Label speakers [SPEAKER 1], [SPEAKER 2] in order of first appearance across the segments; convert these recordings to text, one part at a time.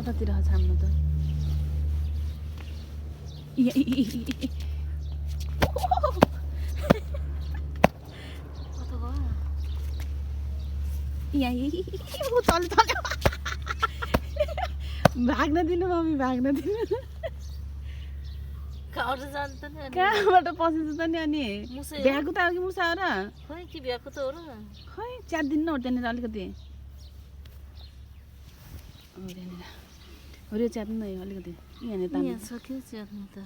[SPEAKER 1] कतातिर छाम्नु त तल तल भाग्न दिनु मम्मी भाग्न दिनु कहाँबाट पसेछ त नि अनि भ्याएको त अघि मुसा र
[SPEAKER 2] खै के भ्याएको त हो र
[SPEAKER 1] खै च्यातिदिनु न त्यहाँनिर अलिकति हरियो च्यात्नु न अलिकति यहाँनिर तान्नु
[SPEAKER 2] सक्यो च्यात्नु त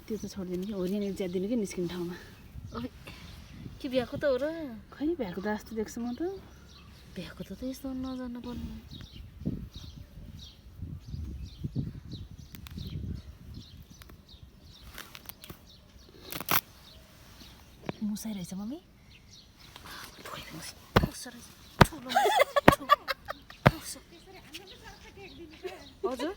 [SPEAKER 1] त्यो त छोडिदिनु कि हरियो यहाँनिर च्यातिदिनु कि निस्किने ठाउँमा
[SPEAKER 2] के भ्याएको त हो र
[SPEAKER 1] खै भ्याएको त जस्तो देख्छु म त
[SPEAKER 2] भ्याएको त यस्तो नजानु पर्ने मुसाइ रहेछ मम्मी हजुर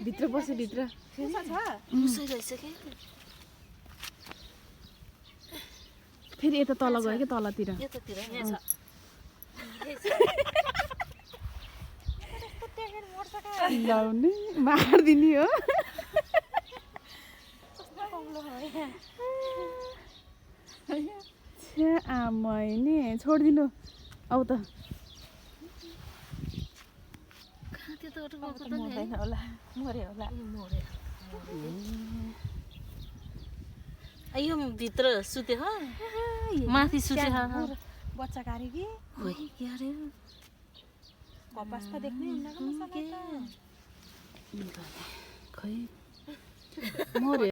[SPEAKER 1] भित्र पस्यो भित्र
[SPEAKER 2] मुसाइ रहेछ कि
[SPEAKER 1] फेरि यता तल गयो कि तलतिर
[SPEAKER 2] यतातिर यहाँ छ
[SPEAKER 1] लाउने मारिदिने हो आमै नि छोडिदिनु अब त
[SPEAKER 2] होला मर्यो होला यो भित्र सुते हो माथि सुते
[SPEAKER 1] बच्चा कारे कि
[SPEAKER 2] के अरे
[SPEAKER 1] कपास त देख्नै हुन्न
[SPEAKER 2] खै मर्यो